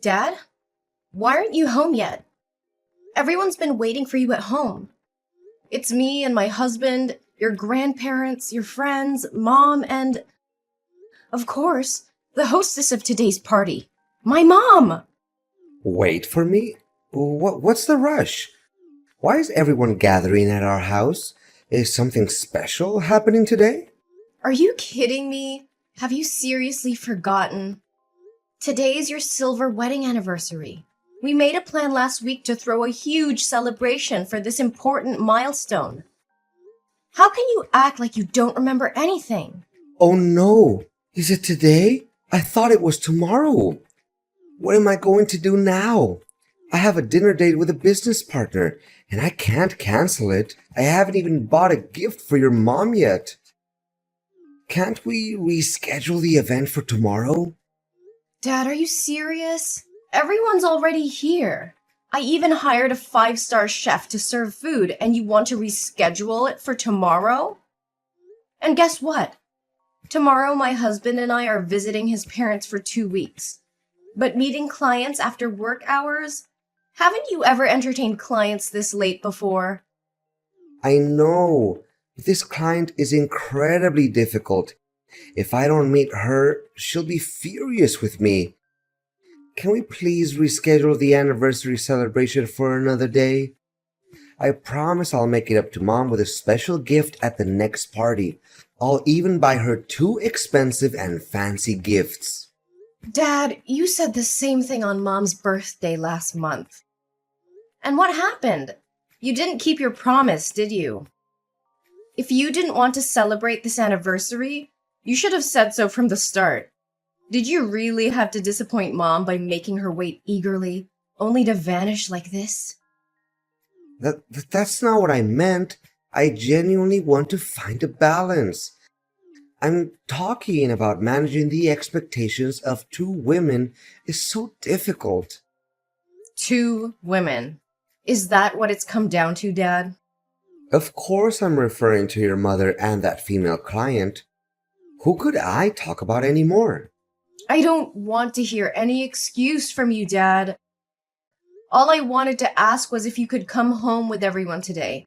Dad, why aren't you home yet? Everyone's been waiting for you at home. It's me and my husband, your grandparents, your friends, Mom, and, of course, the hostess of today's party, my mom! Wait for me? What's the rush? Why is everyone gathering at our house? Is something special happening today? Are you kidding me? Have you seriously forgotten? Today is your silver wedding anniversary. We made a plan last week to throw a huge celebration for this important milestone. How can you act like you don't remember anything? Oh no! Is it today? I thought it was tomorrow. What am I going to do now? I have a dinner date with a business partner, and I can't cancel it. I haven't even bought a gift for your mom yet. Can't we reschedule the event for tomorrow? Dad, are you serious? Everyone's already here. I even hired a 5-star chef to serve food, and you want to reschedule it for tomorrow? And guess what? Tomorrow my husband and I are visiting his parents for 2 weeks. But meeting clients after work hours? Haven't you ever entertained clients this late before? I know. This client is incredibly difficult. If I don't meet her, she'll be furious with me. Can we please reschedule the anniversary celebration for another day? I promise I'll make it up to Mom with a special gift at the next party. I'll even buy her 2 expensive and fancy gifts. Dad, you said the same thing on Mom's birthday last month. And what happened? You didn't keep your promise, did you? If you didn't want to celebrate this anniversary, you should have said so from the start. Did you really have to disappoint Mom by making her wait eagerly, only to vanish like this? That's not what I meant. I genuinely want to find a balance. I'm talking about managing the expectations of 2 women is so difficult. 2 women. Is that what it's come down to, Dad? Of course I'm referring to your mother and that female client. Who could I talk about anymore? I don't want to hear any excuse from you, Dad. All I wanted to ask was if you could come home with everyone today.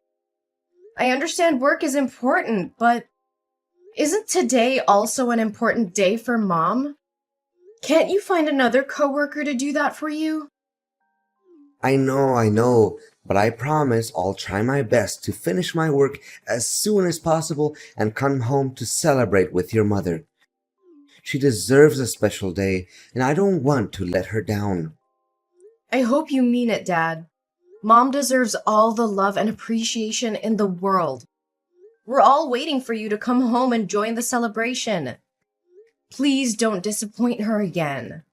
I understand work is important, but isn't today also an important day for Mom? Can't you find another coworker to do that for you? I know, but I promise I'll try my best to finish my work as soon as possible and come home to celebrate with your mother. She deserves a special day, and I don't want to let her down. I hope you mean it, Dad. Mom deserves all the love and appreciation in the world. We're all waiting for you to come home and join the celebration. Please don't disappoint her again.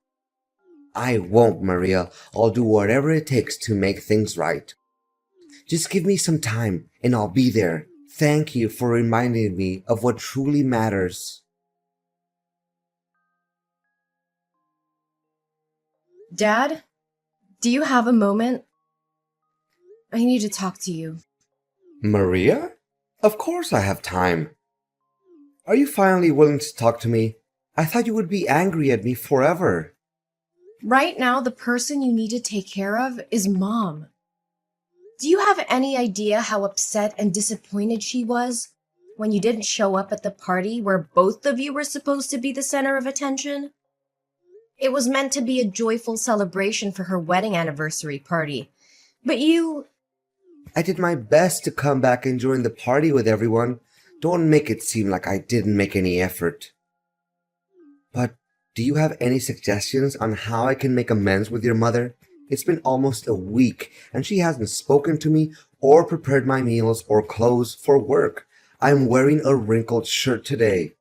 I won't, Maria. I'll do whatever it takes to make things right. Just give me some time, and I'll be there. Thank you for reminding me of what truly matters. Dad, do you have a moment? I need to talk to you. Maria? Of course I have time. Are you finally willing to talk to me? I thought you would be angry at me forever. Right now, the person you need to take care of is Mom. Do you have any idea how upset and disappointed she was when you didn't show up at the party where both of you were supposed to be the center of attention? It was meant to be a joyful celebration for her wedding anniversary party, but you... I did my best to come back and join the party with everyone. Don't make it seem like I didn't make any effort. But do you have any suggestions on how I can make amends with your mother? It's been almost a week, and she hasn't spoken to me or prepared my meals or clothes for work. I'm wearing a wrinkled shirt today.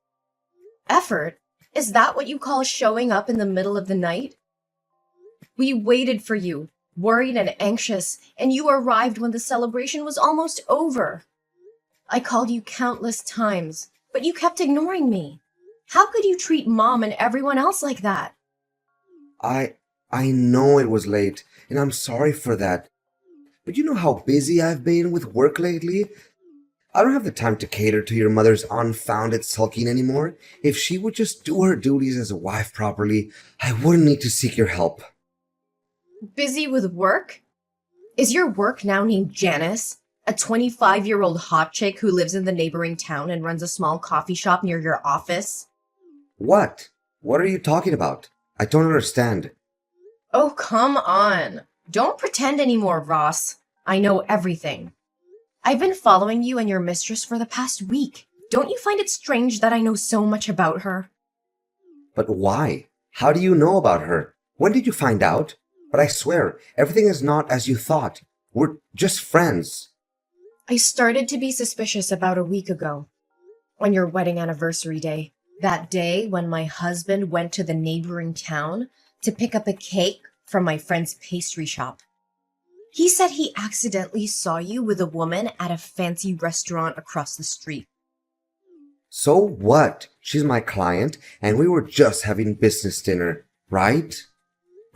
Effort? Is that what you call showing up in the middle of the night? We waited for you, worried and anxious, and you arrived when the celebration was almost over. I called you countless times, but you kept ignoring me. How could you treat Mom and everyone else like that? I know it was late, and I'm sorry for that. But you know how busy I've been with work lately? I don't have the time to cater to your mother's unfounded sulking anymore. If she would just do her duties as a wife properly, I wouldn't need to seek your help. Busy with work? Is your work now named Janice? A 25-year-old hot chick who lives in the neighboring town and runs a small coffee shop near your office? What? What are you talking about? I don't understand. Oh, come on. Don't pretend anymore, Ross. I know everything. I've been following you and your mistress for the past week. Don't you find it strange that I know so much about her? But why? How do you know about her? When did you find out? But I swear, everything is not as you thought. We're just friends. I started to be suspicious about a week ago, on your wedding anniversary day. That day when my husband went to the neighboring town to pick up a cake from my friend's pastry shop. He said he accidentally saw you with a woman at a fancy restaurant across the street. So what? She's my client, and we were just having business dinner, right?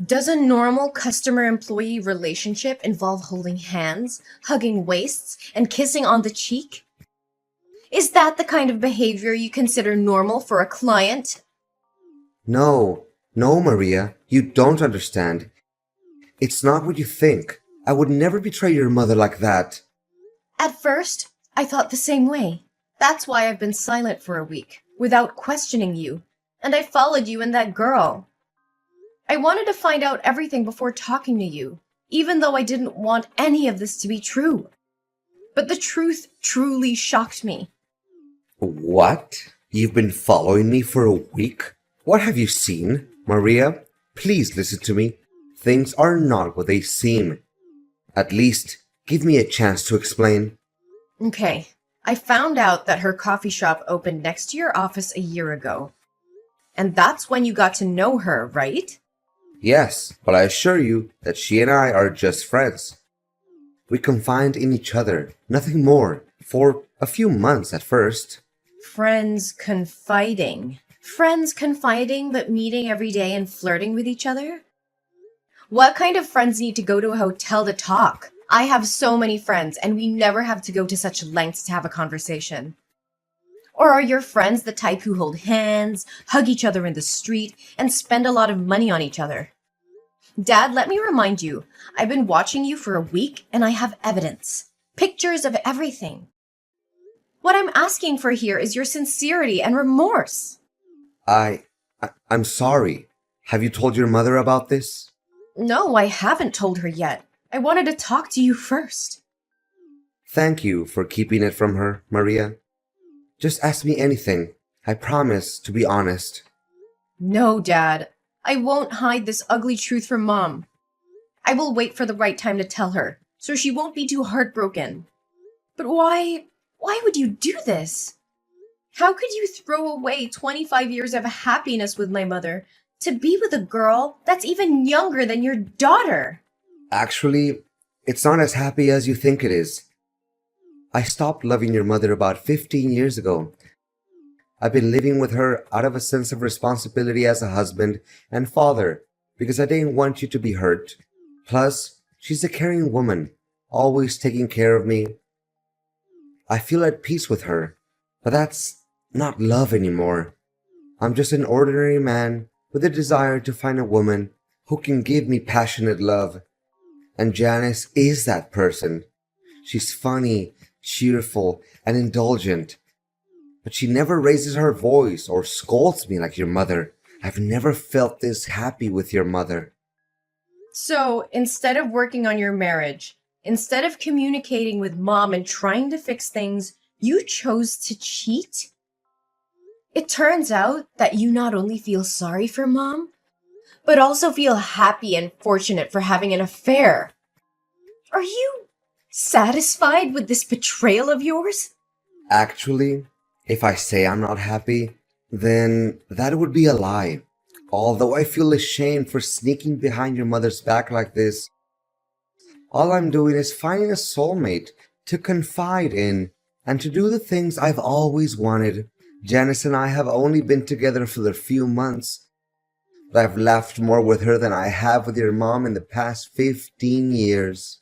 Does a normal customer-employee relationship involve holding hands, hugging waists, and kissing on the cheek? Is that the kind of behavior you consider normal for a client? No, Maria, you don't understand. It's not what you think. I would never betray your mother like that. At first, I thought the same way. That's why I've been silent for a week, without questioning you, and I followed you and that girl. I wanted to find out everything before talking to you, even though I didn't want any of this to be true. But the truth truly shocked me. What? You've been following me for a week? What have you seen? Maria, please listen to me. Things are not what they seem. At least, give me a chance to explain. Okay, I found out that her coffee shop opened next to your office a year ago. And that's when you got to know her, right? Yes, but I assure you that she and I are just friends. We confide in each other, nothing more, for a few months at first. Friends confiding. Friends confiding but meeting every day and flirting with each other? What kind of friends need to go to a hotel to talk? I have so many friends and we never have to go to such lengths to have a conversation. Or are your friends the type who hold hands, hug each other in the street, and spend a lot of money on each other? Dad, let me remind you, I've been watching you for a week and I have evidence. Pictures of everything. What I'm asking for here is your sincerity and remorse. I'm sorry. Have you told your mother about this? No, I haven't told her yet. I wanted to talk to you first. Thank you for keeping it from her, Maria. Just ask me anything. I promise to be honest. No, Dad. I won't hide this ugly truth from Mom. I will wait for the right time to tell her, so she won't be too heartbroken. But why would you do this? How could you throw away 25 years of happiness with my mother to be with a girl that's even younger than your daughter? Actually, it's not as happy as you think it is. I stopped loving your mother about 15 years ago. I've been living with her out of a sense of responsibility as a husband and father because I didn't want you to be hurt. Plus, she's a caring woman, always taking care of me. I feel at peace with her, but that's not love anymore. I'm just an ordinary man with a desire to find a woman who can give me passionate love. And Janice is that person. She's funny, cheerful, and indulgent. But she never raises her voice or scolds me like your mother. I've never felt this happy with your mother. So, instead of working on your marriage, instead of communicating with Mom and trying to fix things, you chose to cheat? It turns out that you not only feel sorry for Mom, but also feel happy and fortunate for having an affair. Are you satisfied with this betrayal of yours? Actually, if I say I'm not happy, then that would be a lie. Although I feel ashamed for sneaking behind your mother's back like this, all I'm doing is finding a soulmate to confide in and to do the things I've always wanted. Janice and I have only been together for a few months, but I've laughed more with her than I have with your mom in the past 15 years.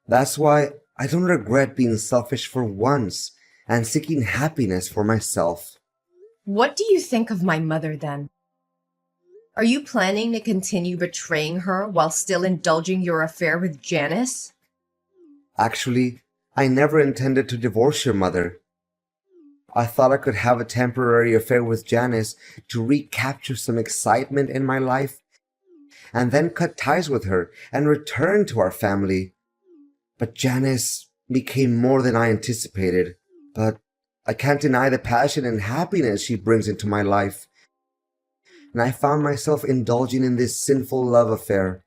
That's why I don't regret being selfish for once and seeking happiness for myself. What do you think of my mother then? Are you planning to continue betraying her while still indulging your affair with Janice? Actually, I never intended to divorce your mother. I thought I could have a temporary affair with Janice to recapture some excitement in my life and then cut ties with her and return to our family. But Janice became more than I anticipated. But I can't deny the passion and happiness she brings into my life. And I found myself indulging in this sinful love affair.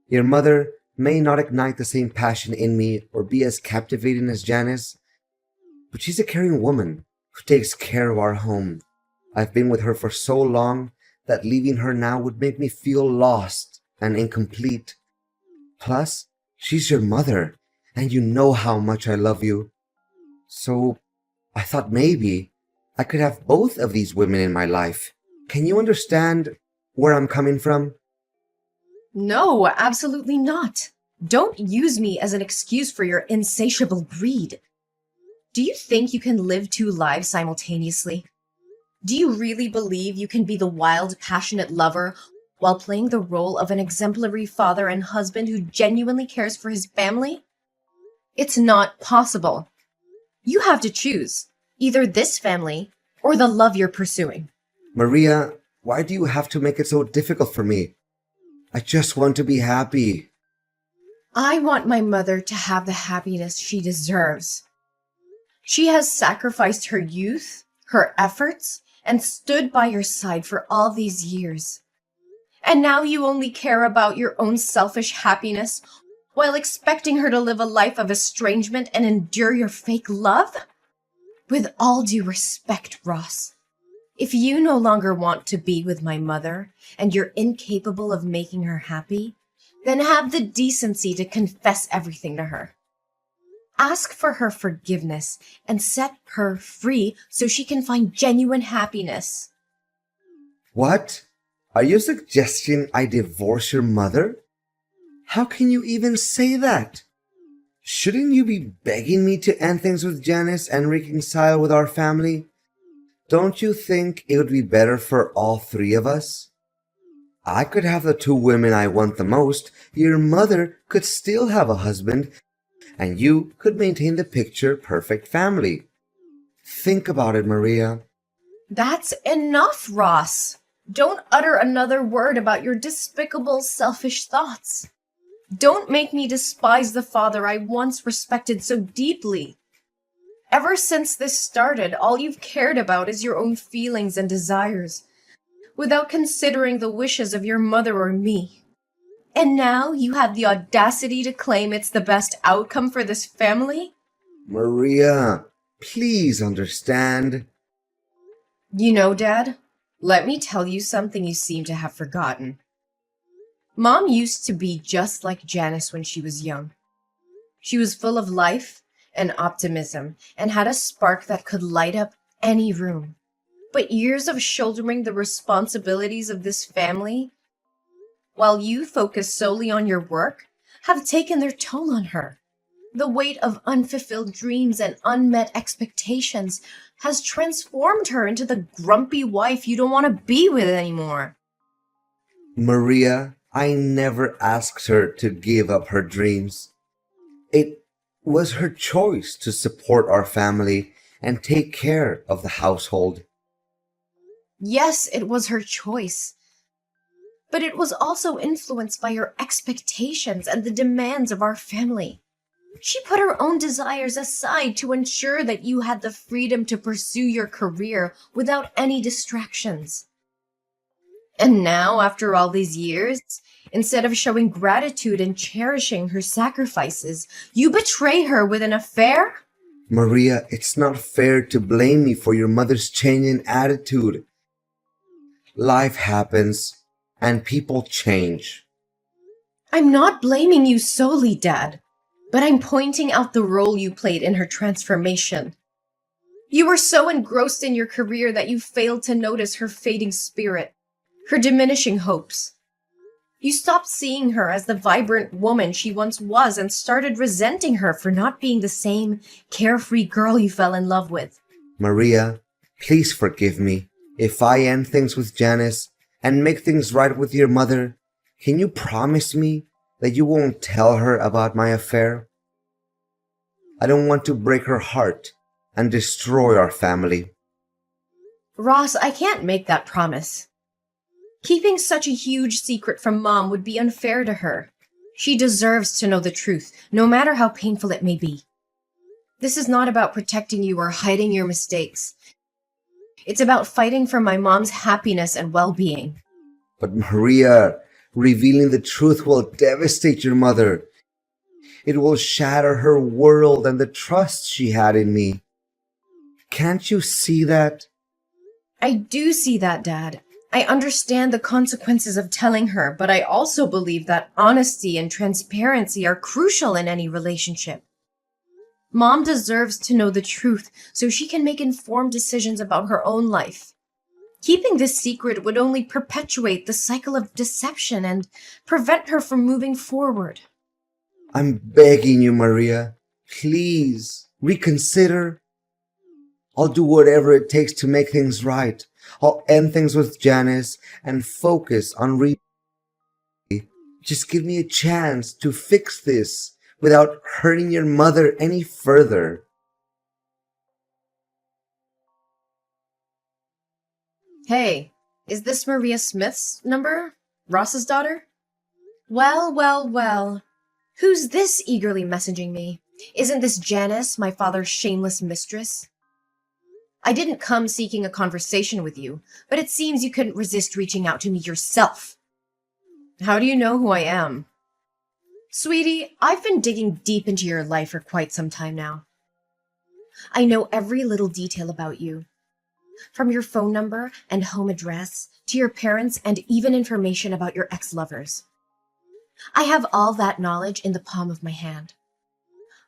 Your mother may not ignite the same passion in me or be as captivating as Janice, but she's a caring woman who takes care of our home. I've been with her for so long that leaving her now would make me feel lost and incomplete. Plus, she's your mother, and you know how much I love you. So, I thought maybe I could have both of these women in my life. Can you understand where I'm coming from? No, absolutely not. Don't use me as an excuse for your insatiable greed. Do you think you can live two lives simultaneously? Do you really believe you can be the wild, passionate lover while playing the role of an exemplary father and husband who genuinely cares for his family? It's not possible. You have to choose either this family or the love you're pursuing. Maria, why do you have to make it so difficult for me? I just want to be happy. I want my mother to have the happiness she deserves. She has sacrificed her youth, her efforts, and stood by your side for all these years. And now you only care about your own selfish happiness while expecting her to live a life of estrangement and endure your fake love? With all due respect, Ross, if you no longer want to be with my mother and you're incapable of making her happy, then have the decency to confess everything to her. Ask for her forgiveness and set her free so she can find genuine happiness. What? Are you suggesting I divorce your mother? How can you even say that? Shouldn't you be begging me to end things with Janice and reconcile with our family? Don't you think it would be better for all three of us? I could have the two women I want the most, your mother could still have a husband, and you could maintain the picture-perfect family. Think about it, Maria. That's enough, Ross. Don't utter another word about your despicable, selfish thoughts. Don't make me despise the father I once respected so deeply. Ever since this started, all you've cared about is your own feelings and desires, without considering the wishes of your mother or me. And now you have the audacity to claim it's the best outcome for this family? Maria, please understand. You know, Dad, let me tell you something you seem to have forgotten. Mom used to be just like Janice when she was young. She was full of life and optimism and had a spark that could light up any room. But years of shouldering the responsibilities of this family, while you focus solely on your work, have taken their toll on her. The weight of unfulfilled dreams and unmet expectations has transformed her into the grumpy wife you don't want to be with anymore. Maria, I never asked her to give up her dreams. It was her choice to support our family and take care of the household. Yes, it was her choice. But it was also influenced by her expectations and the demands of our family. She put her own desires aside to ensure that you had the freedom to pursue your career without any distractions. And now, after all these years, instead of showing gratitude and cherishing her sacrifices, you betray her with an affair? Maria, it's not fair to blame me for your mother's change in attitude. Life happens, and people change. I'm not blaming you solely, Dad, but I'm pointing out the role you played in her transformation. You were so engrossed in your career that you failed to notice her fading spirit, her diminishing hopes. You stopped seeing her as the vibrant woman she once was and started resenting her for not being the same carefree girl you fell in love with. Maria, please forgive me if I end things with Janice and make things right with your mother, can you promise me that you won't tell her about my affair? I don't want to break her heart and destroy our family. Ross, I can't make that promise. Keeping such a huge secret from Mom would be unfair to her. She deserves to know the truth, no matter how painful it may be. This is not about protecting you or hiding your mistakes. It's about fighting for my mom's happiness and well-being. But Maria, revealing the truth will devastate your mother. It will shatter her world and the trust she had in me. Can't you see that? I do see that, Dad. I understand the consequences of telling her, but I also believe that honesty and transparency are crucial in any relationship. Mom deserves to know the truth so she can make informed decisions about her own life. Keeping this secret would only perpetuate the cycle of deception and prevent her from moving forward. I'm begging you, Maria. Please, reconsider. I'll do whatever it takes to make things right. I'll end things with Janice and focus on Just give me a chance to fix this without hurting your mother any further. Hey, is this Maria Smith's number? Ross's daughter? Well. Who's this eagerly messaging me? Isn't this Janice, my father's shameless mistress? I didn't come seeking a conversation with you, but it seems you couldn't resist reaching out to me yourself. How do you know who I am? Sweetie, I've been digging deep into your life for quite some time now. I know every little detail about you. From your phone number and home address, to your parents, and even information about your ex-lovers. I have all that knowledge in the palm of my hand.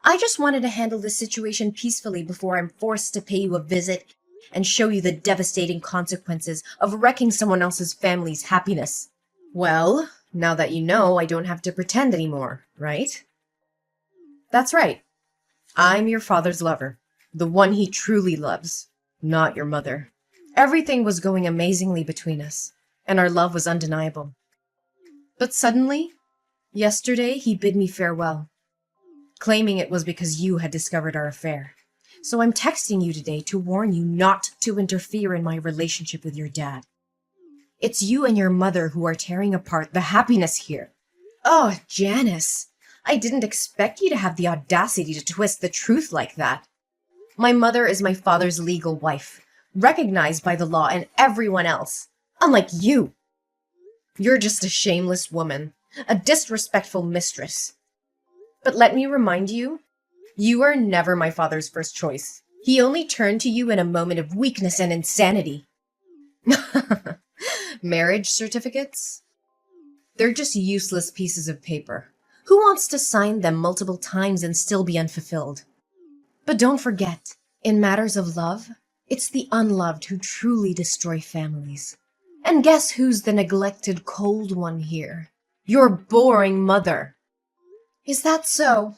I just wanted to handle this situation peacefully before I'm forced to pay you a visit and show you the devastating consequences of wrecking someone else's family's happiness. Well, now that you know, I don't have to pretend anymore, right? That's right. I'm your father's lover, the one he truly loves, not your mother. Everything was going amazingly between us, and our love was undeniable. But suddenly, yesterday, he bid me farewell, claiming it was because you had discovered our affair. So I'm texting you today to warn you not to interfere in my relationship with your dad. It's you and your mother who are tearing apart the happiness here. Oh, Janice, I didn't expect you to have the audacity to twist the truth like that. My mother is my father's legal wife, recognized by the law and everyone else, unlike you. You're just a shameless woman, a disrespectful mistress. But let me remind you, you were never my father's first choice. He only turned to you in a moment of weakness and insanity. Marriage certificates? They're just useless pieces of paper. Who wants to sign them multiple times and still be unfulfilled? But don't forget, in matters of love, it's the unloved who truly destroy families. And guess who's the neglected cold one here? Your boring mother. Is that so?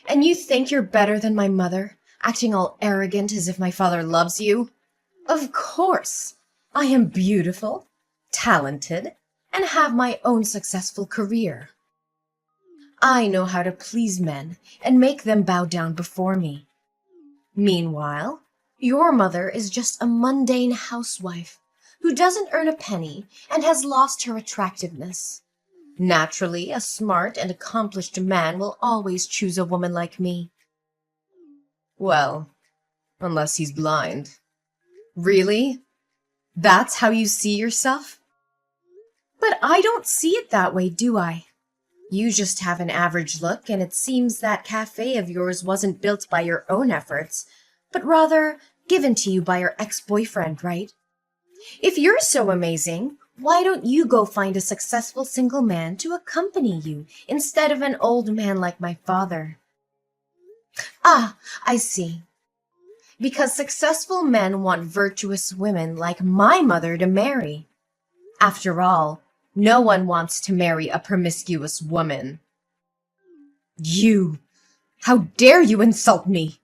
And you think you're better than my mother, acting all arrogant as if my father loves you? Of course. I am beautiful, talented, and have my own successful career. I know how to please men and make them bow down before me. Meanwhile, your mother is just a mundane housewife who doesn't earn a penny and has lost her attractiveness. Naturally, a smart and accomplished man will always choose a woman like me. Well, unless he's blind. Really? That's how you see yourself? But I don't see it that way, do I? You just have an average look, and it seems that cafe of yours wasn't built by your own efforts, but rather given to you by your ex-boyfriend, right? If you're so amazing, why don't you go find a successful single man to accompany you instead of an old man like my father? Ah, I see. Because successful men want virtuous women like my mother to marry. After all, no one wants to marry a promiscuous woman. You! How dare you insult me!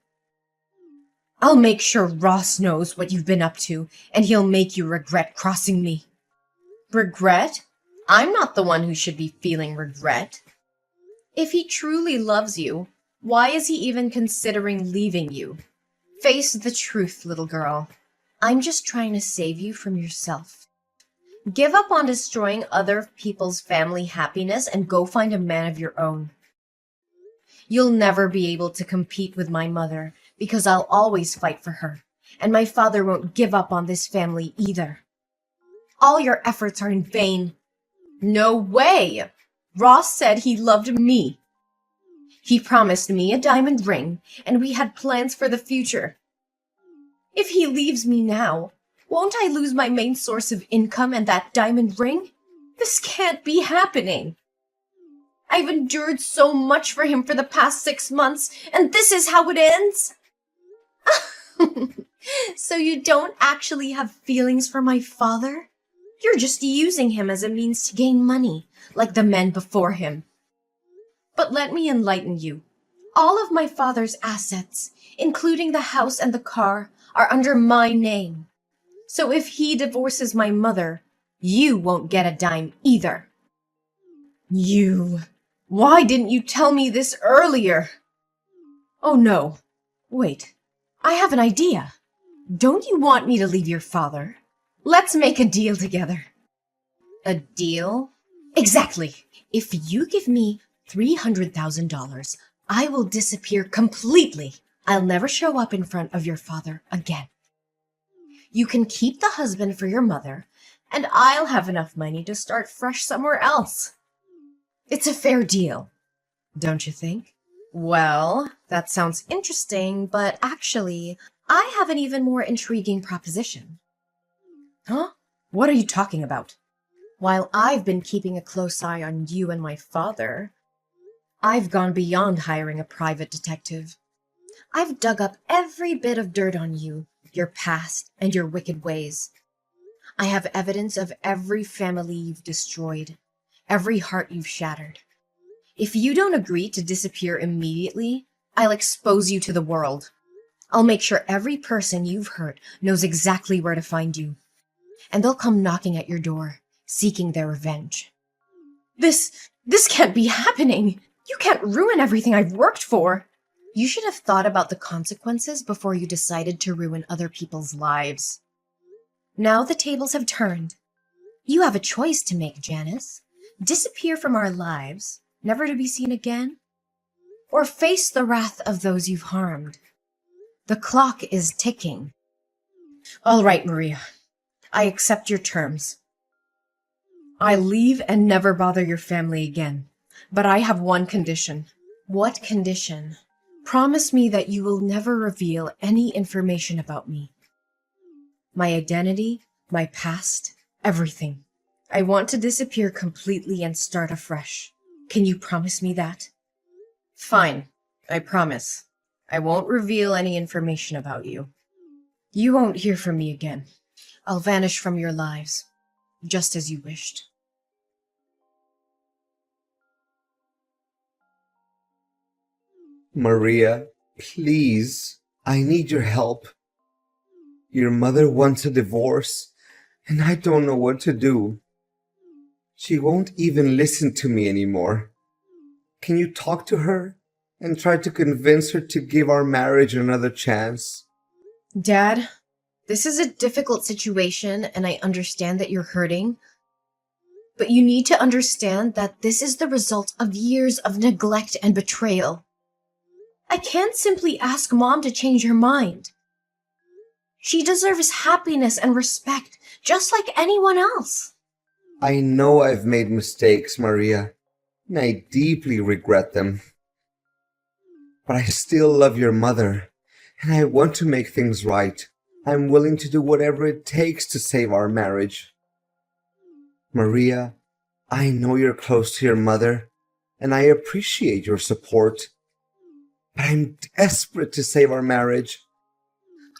I'll make sure Ross knows what you've been up to, and he'll make you regret crossing me. Regret? I'm not the one who should be feeling regret. If he truly loves you, why is he even considering leaving you? Face the truth, little girl. I'm just trying to save you from yourself. Give up on destroying other people's family happiness and go find a man of your own. You'll never be able to compete with my mother because I'll always fight for her, and my father won't give up on this family either. All your efforts are in vain. No way! Ross said he loved me. He promised me a diamond ring, and we had plans for the future. If he leaves me now, won't I lose my main source of income and that diamond ring? This can't be happening. I've endured so much for him for the past 6 months, and this is how it ends? So you don't actually have feelings for my father? You're just using him as a means to gain money, like the men before him. But let me enlighten you. All of my father's assets, including the house and the car, are under my name. So if he divorces my mother, you won't get a dime either. Why didn't you tell me this earlier? Oh no, wait, I have an idea. Don't you want me to leave your father? Let's make a deal together. A deal? Exactly. If you give me $300,000, I will disappear completely. I'll never show up in front of your father again. You can keep the husband for your mother, and I'll have enough money to start fresh somewhere else. It's a fair deal, don't you think? Well, that sounds interesting, but actually, I have an even more intriguing proposition. Huh? What are you talking about? While I've been keeping a close eye on you and my father, I've gone beyond hiring a private detective. I've dug up every bit of dirt on you, your past, and your wicked ways. I have evidence of every family you've destroyed, every heart you've shattered. If you don't agree to disappear immediately, I'll expose you to the world. I'll make sure every person you've hurt knows exactly where to find you. And they'll come knocking at your door, seeking their revenge. This can't be happening! You can't ruin everything I've worked for! You should have thought about the consequences before you decided to ruin other people's lives. Now the tables have turned. You have a choice to make, Janice. Disappear from our lives, never to be seen again, or face the wrath of those you've harmed. The clock is ticking. All right, Maria. I accept your terms. I leave and never bother your family again. But I have one condition. What condition? Promise me that you will never reveal any information about me. My identity, my past, everything. I want to disappear completely and start afresh. Can you promise me that? Fine, I promise. I won't reveal any information about you. You won't hear from me again. I'll vanish from your lives, just as you wished. Maria, please, I need your help. Your mother wants a divorce, and I don't know what to do. She won't even listen to me anymore. Can you talk to her and try to convince her to give our marriage another chance? Dad, this is a difficult situation, and I understand that you're hurting. But you need to understand that this is the result of years of neglect and betrayal. I can't simply ask Mom to change her mind. She deserves happiness and respect, just like anyone else. I know I've made mistakes, Maria, and I deeply regret them. But I still love your mother, and I want to make things right. I'm willing to do whatever it takes to save our marriage. Maria, I know you're close to your mother, and I appreciate your support. But I'm desperate to save our marriage.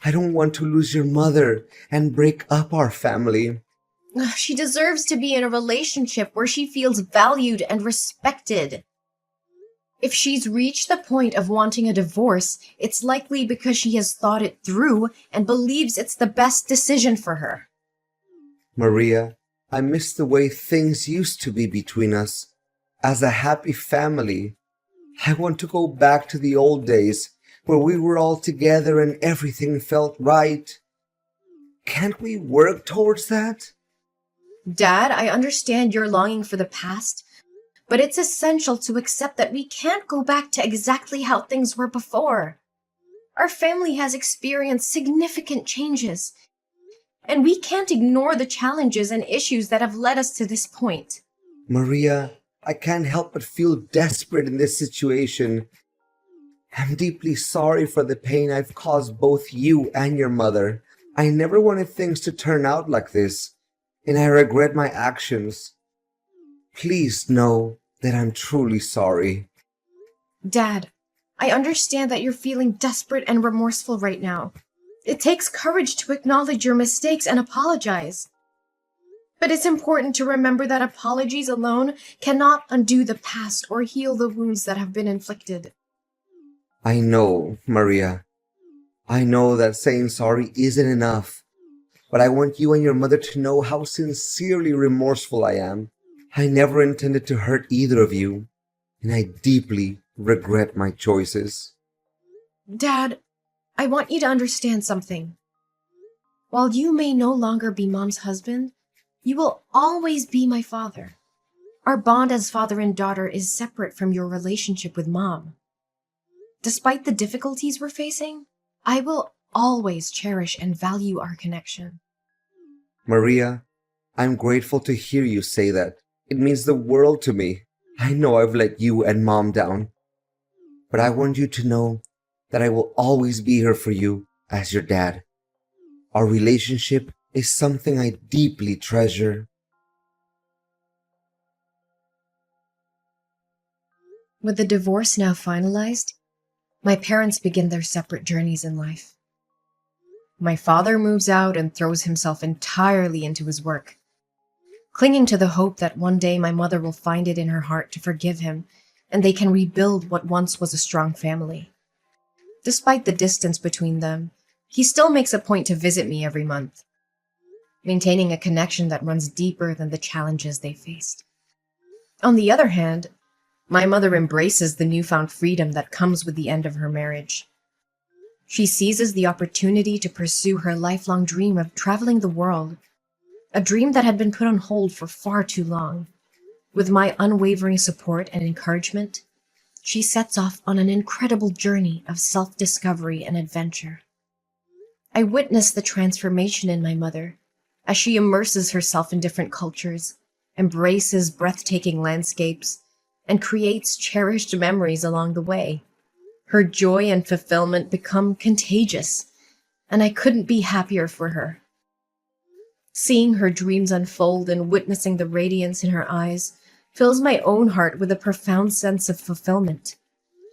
I don't want to lose your mother and break up our family. She deserves to be in a relationship where she feels valued and respected. If she's reached the point of wanting a divorce, it's likely because she has thought it through and believes it's the best decision for her. Maria, I miss the way things used to be between us. As a happy family, I want to go back to the old days where we were all together and everything felt right. Can't we work towards that? Dad, I understand you're longing for the past, but it's essential to accept that we can't go back to exactly how things were before. Our family has experienced significant changes, and we can't ignore the challenges and issues that have led us to this point. Maria, I can't help but feel desperate in this situation. I'm deeply sorry for the pain I've caused both you and your mother. I never wanted things to turn out like this, and I regret my actions. Please know that I'm truly sorry. Dad, I understand that you're feeling desperate and remorseful right now. It takes courage to acknowledge your mistakes and apologize. But it's important to remember that apologies alone cannot undo the past or heal the wounds that have been inflicted. I know, Maria. I know that saying sorry isn't enough, but I want you and your mother to know how sincerely remorseful I am. I never intended to hurt either of you, and I deeply regret my choices. Dad, I want you to understand something. While you may no longer be Mom's husband, you will always be my father. Our bond as father and daughter is separate from your relationship with Mom. Despite the difficulties we're facing, I will always cherish and value our connection. Maria, I'm grateful to hear you say that. It means the world to me. I know I've let you and Mom down, but I want you to know that I will always be here for you as your dad. Our relationship is something I deeply treasure. With the divorce now finalized, my parents begin their separate journeys in life. My father moves out and throws himself entirely into his work, clinging to the hope that one day my mother will find it in her heart to forgive him and they can rebuild what once was a strong family. Despite the distance between them, he still makes a point to visit me every month, maintaining a connection that runs deeper than the challenges they faced. On the other hand, my mother embraces the newfound freedom that comes with the end of her marriage. She seizes the opportunity to pursue her lifelong dream of traveling the world, a dream that had been put on hold for far too long. With my unwavering support and encouragement, she sets off on an incredible journey of self-discovery and adventure. I witness the transformation in my mother as she immerses herself in different cultures, embraces breathtaking landscapes, and creates cherished memories along the way. Her joy and fulfillment become contagious, and I couldn't be happier for her. Seeing her dreams unfold and witnessing the radiance in her eyes fills my own heart with a profound sense of fulfillment.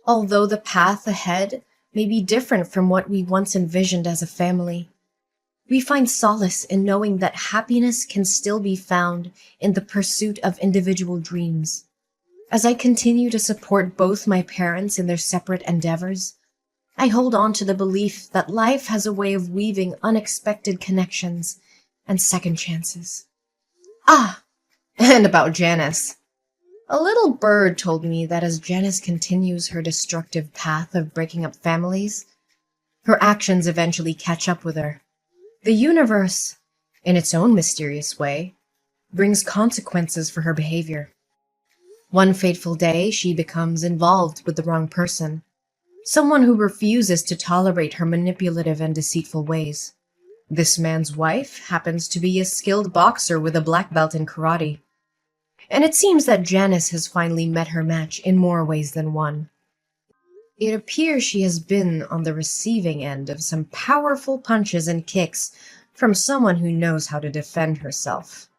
Although the path ahead may be different from what we once envisioned as a family, we find solace in knowing that happiness can still be found in the pursuit of individual dreams. As I continue to support both my parents in their separate endeavors, I hold on to the belief that life has a way of weaving unexpected connections and second chances. Ah, and about Janice. A little bird told me that as Janice continues her destructive path of breaking up families, her actions eventually catch up with her. The universe, in its own mysterious way, brings consequences for her behavior. One fateful day, she becomes involved with the wrong person, someone who refuses to tolerate her manipulative and deceitful ways. This man's wife happens to be a skilled boxer with a black belt in karate, and it seems that Janice has finally met her match in more ways than one. It appears she has been on the receiving end of some powerful punches and kicks from someone who knows how to defend herself.